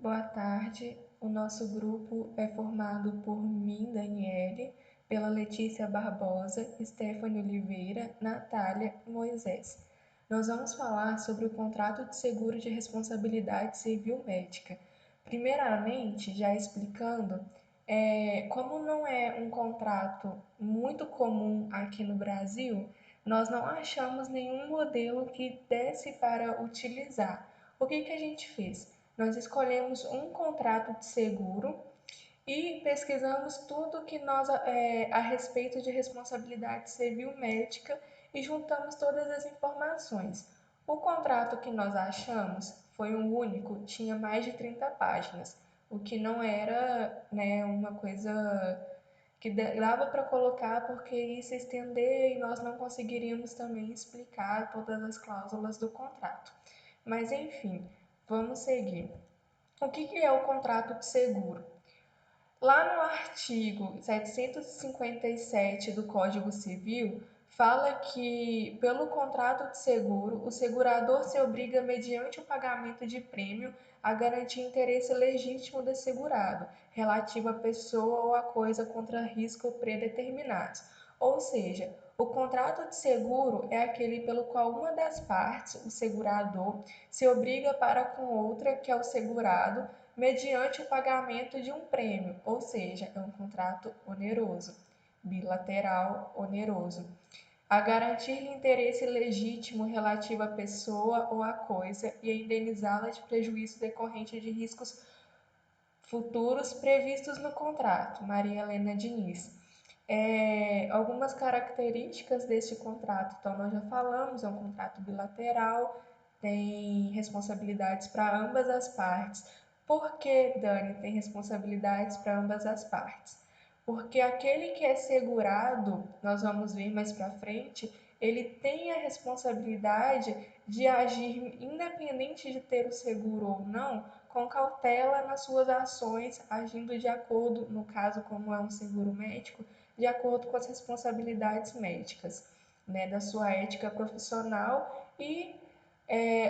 Boa tarde. O nosso grupo é formado por mim, Daniele, pela Letícia Barbosa, Stephanie Oliveira, Natália e Moisés. Nós vamos falar sobre o contrato de seguro de responsabilidade civil médica. Primeiramente, já explicando, como não é um contrato muito comum aqui no Brasil, nós não achamos nenhum modelo que desse para utilizar. O que a gente fez? Nós escolhemos um contrato de seguro e pesquisamos tudo que nós a respeito de responsabilidade civil médica e juntamos todas as informações. O contrato que nós achamos foi um único, tinha mais de 30 páginas, o que não era, né, uma coisa que dava para colocar porque ia se estender e nós não conseguiríamos também explicar todas as cláusulas do contrato. Mas enfim, vamos seguir. O que é o contrato de seguro? Lá no artigo 757 do Código Civil, fala que, pelo contrato de seguro, o segurador se obriga, mediante o pagamento de prêmio, a garantir interesse legítimo do segurado, relativo à pessoa ou à coisa contra risco predeterminados. Ou seja, o contrato de seguro é aquele pelo qual uma das partes, o segurador, se obriga para com outra, que é o segurado, mediante o pagamento de um prêmio, ou seja, é um contrato oneroso, bilateral oneroso, a garantir interesse legítimo relativo à pessoa ou à coisa e a indenizá-la de prejuízo decorrente de riscos futuros previstos no contrato. Maria Helena Diniz. Algumas características deste contrato, então nós já falamos, é um contrato bilateral, tem responsabilidades para ambas as partes. Por que, Dani, tem responsabilidades para ambas as partes? Porque aquele que é segurado, nós vamos ver mais para frente, ele tem a responsabilidade de agir, independente de ter o seguro ou não, com cautela nas suas ações, agindo de acordo, no caso, como é um seguro médico, de acordo com as responsabilidades médicas, né, da sua ética profissional e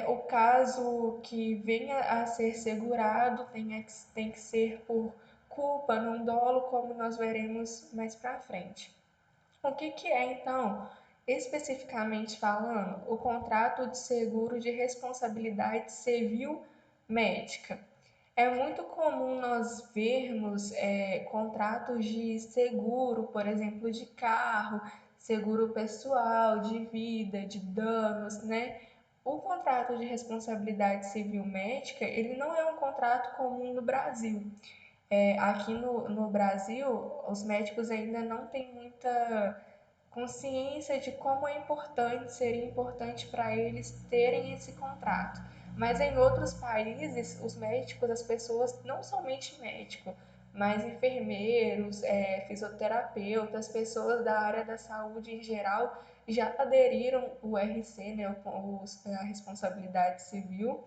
o caso que venha a ser segurado tem que ser por culpa, não dolo, como nós veremos mais para frente. O que é, então, especificamente falando, o contrato de seguro de responsabilidade civil médica? É muito comum nós vermos contratos de seguro, por exemplo, de carro, seguro pessoal, de vida, de danos, né? O contrato de responsabilidade civil médica, ele não é um contrato comum no Brasil. Aqui no Brasil, os médicos ainda não têm muita consciência de como é importante, seria importante para eles terem esse contrato. Mas em outros países, os médicos, as pessoas, não somente médico, mas enfermeiros, fisioterapeutas, pessoas da área da saúde em geral, já aderiram o RC, né, a responsabilidade civil,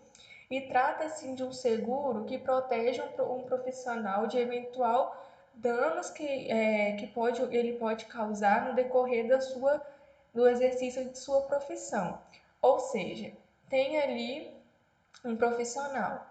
e trata-se de um seguro que protege um profissional de eventual danos que ele pode causar no decorrer do exercício de sua profissão. Ou seja, tem ali um profissional,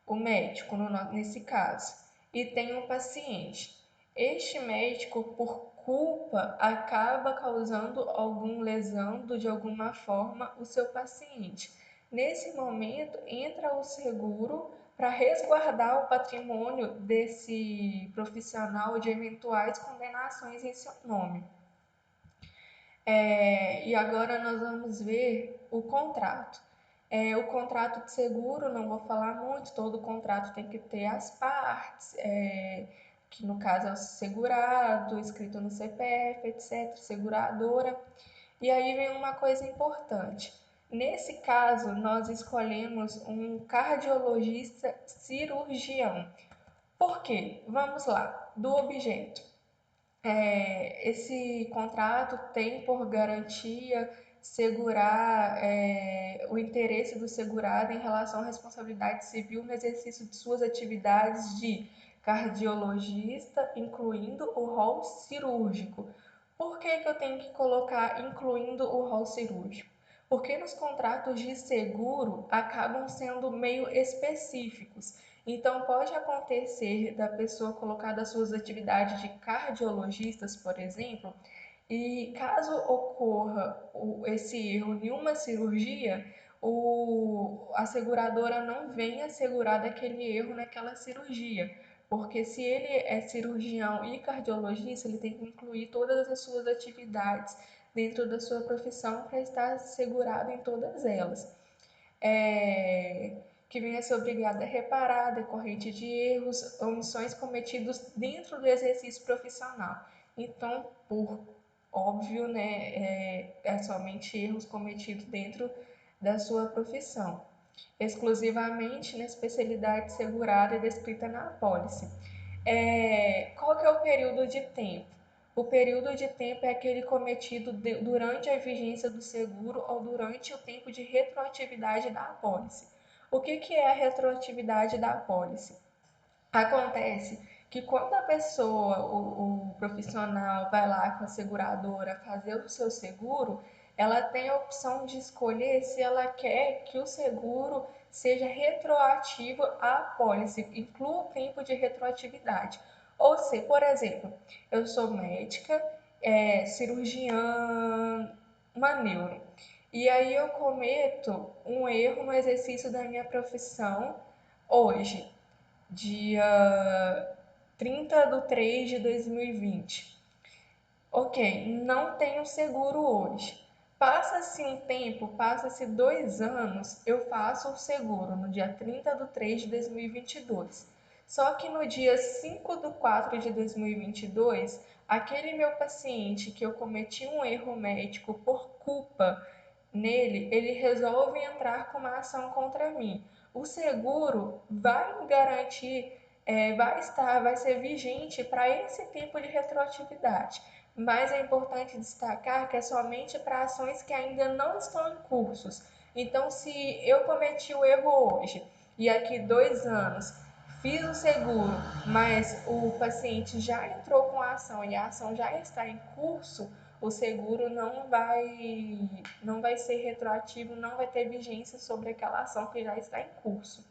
o médico nesse caso, e tem um paciente. Este médico, por culpa, acaba causando algum lesando de alguma forma o seu paciente. Nesse momento, entra o seguro para resguardar o patrimônio desse profissional de eventuais condenações em seu nome. E agora nós vamos ver o contrato. O contrato de seguro, não vou falar muito, todo contrato tem que ter as partes, que no caso é o segurado, escrito no CPF, etc., seguradora. E aí vem uma coisa importante. Nesse caso, nós escolhemos um cardiologista cirurgião. Por quê? Vamos lá, do objeto. Esse contrato tem por garantia segurar o interesse do segurado em relação à responsabilidade civil no exercício de suas atividades de cardiologista, incluindo o rol cirúrgico. Por que eu tenho que colocar incluindo o rol cirúrgico? Porque nos contratos de seguro acabam sendo meio específicos. Então, pode acontecer da pessoa colocar das suas atividades de cardiologistas, por exemplo, e caso ocorra esse erro em uma cirurgia, a seguradora não venha assegurar daquele erro naquela cirurgia, porque se ele é cirurgião e cardiologista, ele tem que incluir todas as suas atividades dentro da sua profissão para estar assegurado em todas elas. Que venha ser obrigada a reparar decorrente de erros, omissões cometidos dentro do exercício profissional. Então, por óbvio, né, somente erros cometidos dentro da sua profissão, exclusivamente na especialidade segurada e descrita na apólice. Qual que é o período de tempo? O período de tempo é aquele cometido durante a vigência do seguro ou durante o tempo de retroatividade da apólice. O que é a retroatividade da apólice? Acontece que quando a pessoa, o profissional, vai lá com a seguradora fazer o seu seguro, ela tem a opção de escolher se ela quer que o seguro seja retroativo à apólice, inclua o tempo de retroatividade. Ou seja, por exemplo, eu sou médica, cirurgiã, uma neuro, e aí eu cometo um erro no exercício da minha profissão hoje, dia 30/3/2020. Ok, não tenho seguro hoje. Passa-se um tempo, passa-se 2 anos, eu faço o seguro no dia 30/3/2022. Só que no dia 5/4/2022, aquele meu paciente que eu cometi um erro médico por culpa nele, ele resolve entrar com uma ação contra mim. O seguro vai garantir, vai ser vigente para esse tipo de retroatividade, mas é importante destacar que é somente para ações que ainda não estão em cursos. Então, se eu cometi o erro hoje e aqui 2 anos fiz o seguro, mas o paciente já entrou com a ação e a ação já está em curso, o seguro não vai ser retroativo, não vai ter vigência sobre aquela ação que já está em curso.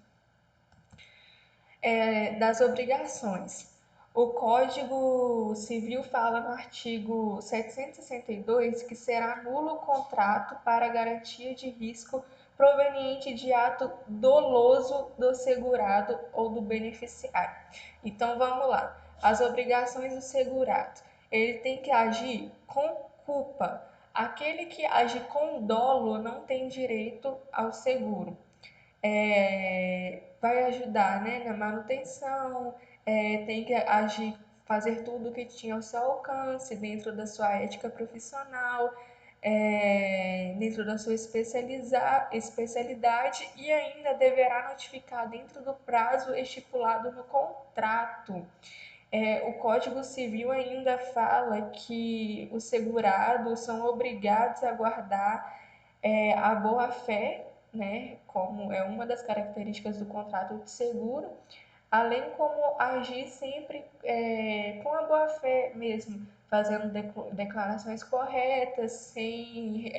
Das obrigações. O Código Civil fala no artigo 762 que será nulo o contrato para garantia de risco proveniente de ato doloso do segurado ou do beneficiário. Então vamos lá. As obrigações do segurado. Ele tem que agir com culpa. Aquele que age com dolo não tem direito ao seguro. Vai ajudar, né, na manutenção, tem que agir, fazer tudo o que tinha ao seu alcance dentro da sua ética profissional, dentro da sua especialidade e ainda deverá notificar dentro do prazo estipulado no contrato. O Código Civil ainda fala que os segurados são obrigados a guardar a boa-fé, né, como é uma das características do contrato de seguro, além como agir sempre com a boa-fé mesmo, fazendo declarações corretas, sem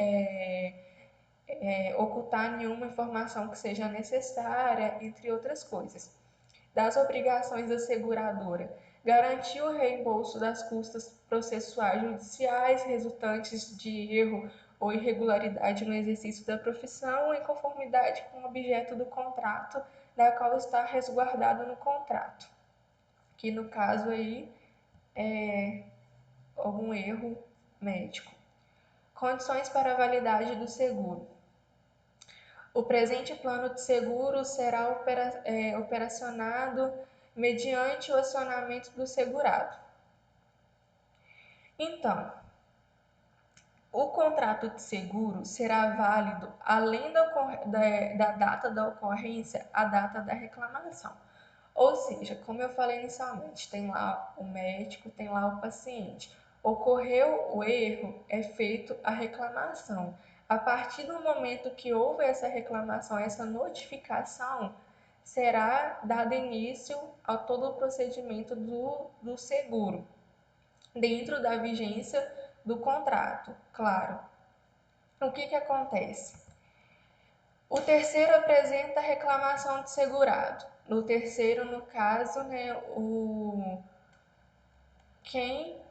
ocultar nenhuma informação que seja necessária, entre outras coisas. Das obrigações da seguradora: garantir o reembolso das custas processuais judiciais resultantes de erro ou irregularidade no exercício da profissão em conformidade com o objeto do contrato, da qual está resguardado no contrato, que no caso aí é algum erro médico. Condições para a validade do seguro. O presente plano de seguro será operacionado mediante o acionamento do segurado. Então, o contrato de seguro será válido além da data da ocorrência, a data da reclamação. Ou seja, como eu falei inicialmente, tem lá o médico, tem lá o paciente. Ocorreu o erro, é feito a reclamação. A partir do momento que houve essa reclamação, essa notificação, será dado início a todo o procedimento do seguro, dentro da vigência do contrato, claro. O que acontece? O terceiro apresenta reclamação de segurado. No terceiro, no caso, né, quem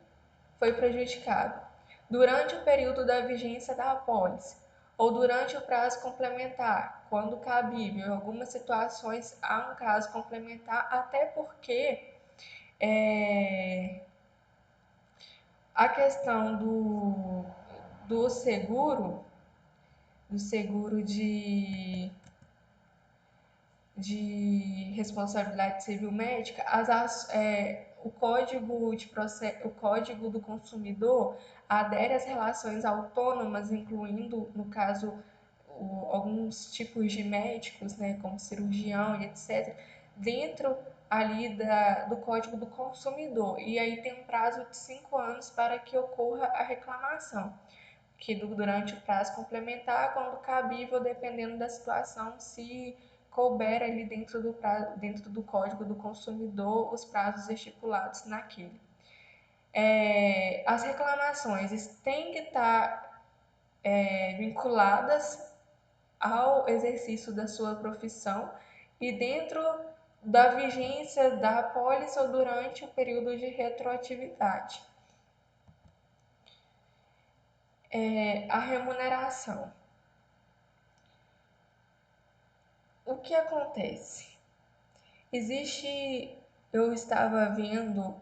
foi prejudicado durante o período da vigência da apólice ou durante o prazo complementar, quando cabível. Em algumas situações há um caso complementar, até porque a questão do seguro, do seguro de responsabilidade civil médica, o Código do Consumidor adere às relações autônomas, incluindo, no caso, alguns tipos de médicos, né, como cirurgião e etc., dentro ali do Código do Consumidor. E aí tem um prazo de 5 anos para que ocorra a reclamação, que durante o prazo complementar, quando cabível, dependendo da situação, se couber ali dentro do Código do Consumidor os prazos estipulados naquele. As reclamações têm que estar vinculadas ao exercício da sua profissão e dentro da vigência da apólice ou durante o período de retroatividade. A remuneração. O que acontece? Eu estava vendo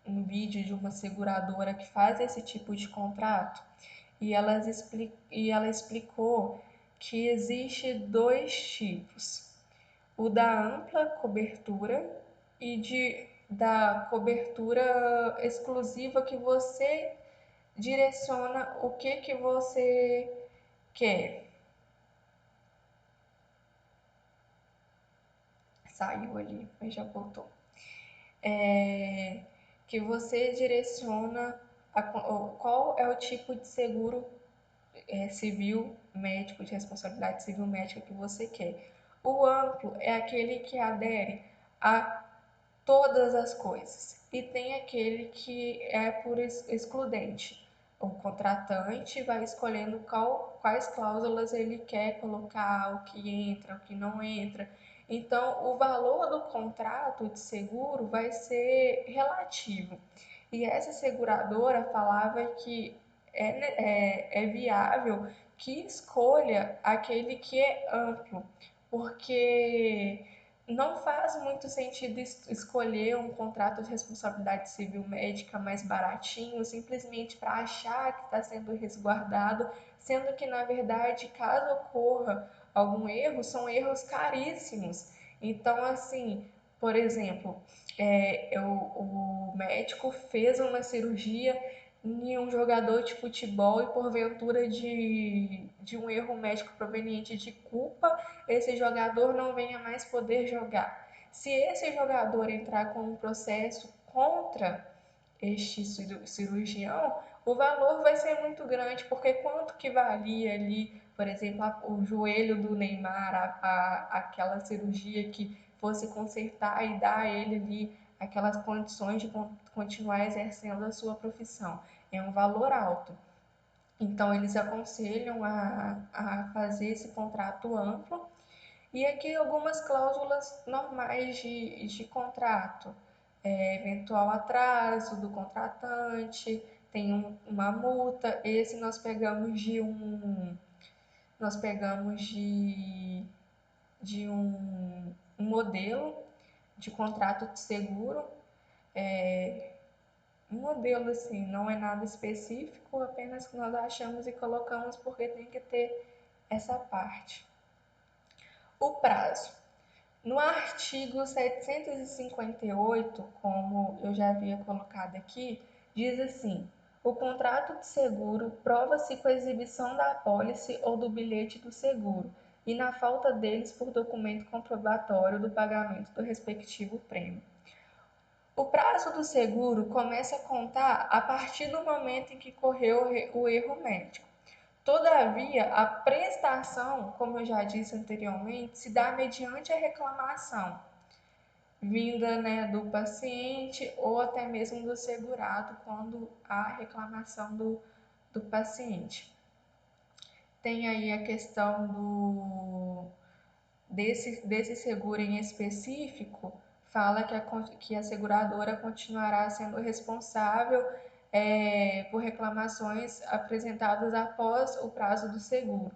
um vídeo de uma seguradora que faz esse tipo de contrato e ela explicou que existe dois tipos: o da ampla cobertura e da cobertura exclusiva, que você direciona o que você quer. Saiu ali, mas já voltou. Que você direciona qual é o tipo de seguro civil médico, de responsabilidade civil médica que você quer. O amplo é aquele que adere a todas as coisas e tem aquele que é por excludente. O contratante vai escolhendo quais cláusulas ele quer colocar, o que entra, o que não entra. Então, o valor do contrato de seguro vai ser relativo. E essa seguradora falava que é viável que escolha aquele que é amplo, porque não faz muito sentido escolher um contrato de responsabilidade civil médica mais baratinho, simplesmente para achar que está sendo resguardado, sendo que, na verdade, caso ocorra algum erro, são erros caríssimos. Então, assim, por exemplo, o médico fez uma cirurgia em um jogador de futebol e, porventura, de um erro médico proveniente de culpa, esse jogador não venha mais poder jogar. Se esse jogador entrar com um processo contra este cirurgião, o valor vai ser muito grande, porque quanto que valia ali, por exemplo, o joelho do Neymar, aquela cirurgia que fosse consertar e dar a ele ali aquelas condições de continuar exercendo a sua profissão. É um valor alto. Então, eles aconselham a fazer esse contrato amplo. E aqui algumas cláusulas normais de contrato. Eventual atraso do contratante, tem uma multa. Esse nós pegamos de um modelo de contrato de seguro. Um modelo assim, não é nada específico, apenas que nós achamos e colocamos porque tem que ter essa parte. O prazo. No artigo 758, como eu já havia colocado aqui, diz assim: o contrato de seguro prova-se com a exibição da apólice ou do bilhete do seguro, e na falta deles por documento comprobatório do pagamento do respectivo prêmio. O prazo do seguro começa a contar a partir do momento em que ocorreu o erro médico. Todavia, a prestação, como eu já disse anteriormente, se dá mediante a reclamação vinda, né, do paciente ou até mesmo do segurado, quando há reclamação do paciente. Tem aí a questão desse seguro em específico, fala que a seguradora continuará sendo responsável por reclamações apresentadas após o prazo do seguro.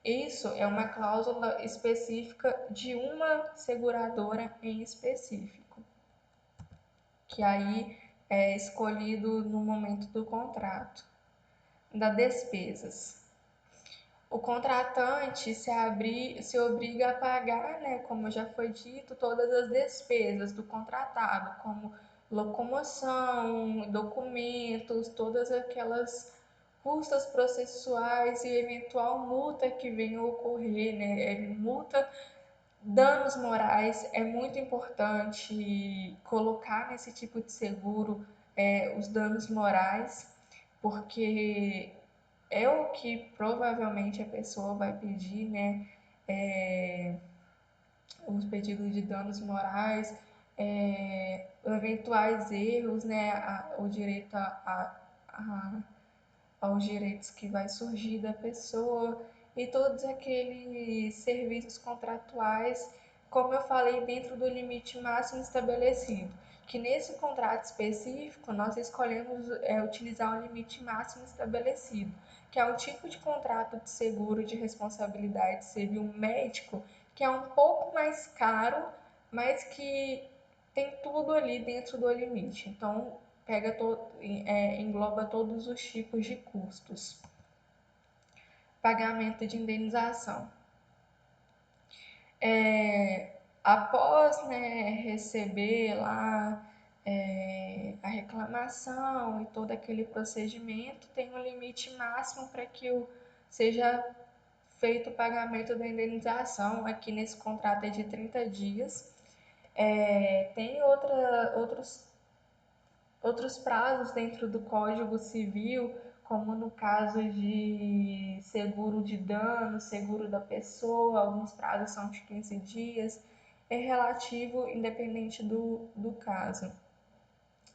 Isso é uma cláusula específica de uma seguradora em específico, que aí é escolhido no momento do contrato. Da despesas. O contratante se obriga a pagar, né, como já foi dito, todas as despesas do contratado, como locomoção, documentos, todas aquelas custas processuais e eventual multa que venha a ocorrer, né, multa, danos morais. É muito importante colocar nesse tipo de seguro os danos morais, porque é o que provavelmente a pessoa vai pedir, né? É, os pedidos de danos morais, eventuais erros, né? O direito a aos direitos que vai surgir da pessoa e todos aqueles serviços contratuais, como eu falei, dentro do limite máximo estabelecido. Que nesse contrato específico nós escolhemos utilizar o limite máximo estabelecido, que é um tipo de contrato de seguro de responsabilidade civil médico que é um pouco mais caro, mas que tem tudo ali dentro do limite. Então, engloba todos os tipos de custos. Pagamento de indenização. Após, né, receber lá a reclamação e todo aquele procedimento, tem um limite máximo para que seja feito o pagamento da indenização. Aqui nesse contrato é de 30 dias. Tem outros prazos dentro do Código Civil, como no caso de seguro de dano, seguro da pessoa, alguns prazos são de 15 dias, é relativo independente do caso.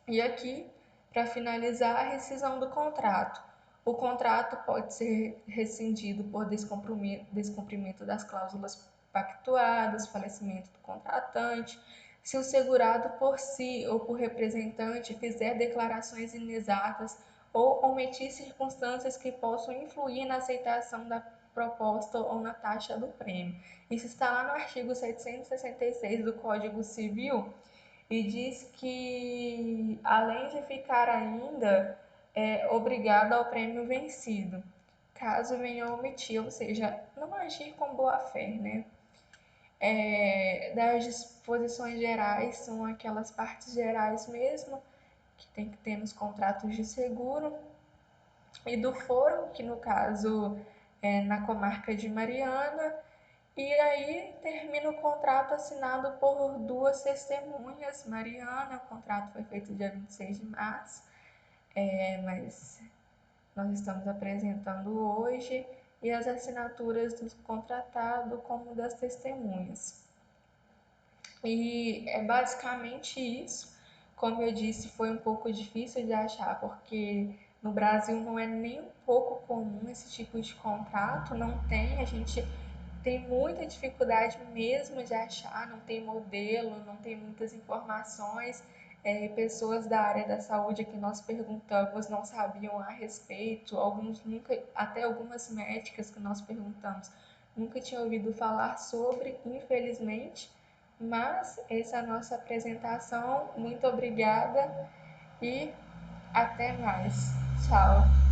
E aqui, para finalizar, a rescisão do contrato. O contrato pode ser rescindido por descumprimento das cláusulas pactuadas, falecimento do contratante, se o segurado por si ou por representante fizer declarações inexatas ou omitir circunstâncias que possam influir na aceitação da proposta ou na taxa do prêmio. Isso está lá no artigo 766 do Código Civil, e diz que, além de ficar ainda obrigado ao prêmio vencido, caso venha a omitir, ou seja, não agir com boa-fé, né? Das disposições gerais, são aquelas partes gerais mesmo, que tem que ter nos contratos de seguro, e do foro, que no caso é na comarca de Mariana, e aí termina o contrato assinado por duas testemunhas. Mariana, o contrato foi feito dia 26 de março, mas nós estamos apresentando hoje, e as assinaturas do contratado como das testemunhas. E é basicamente isso. Como eu disse, foi um pouco difícil de achar, porque no Brasil não é nem um pouco comum esse tipo de contrato, não tem, a gente tem muita dificuldade mesmo de achar, não tem modelo, não tem muitas informações. Pessoas da área da saúde que nós perguntamos não sabiam a respeito, alguns nunca, até algumas médicas que nós perguntamos nunca tinham ouvido falar sobre, infelizmente. Mas essa é a nossa apresentação. Muito obrigada e até mais. Tchau.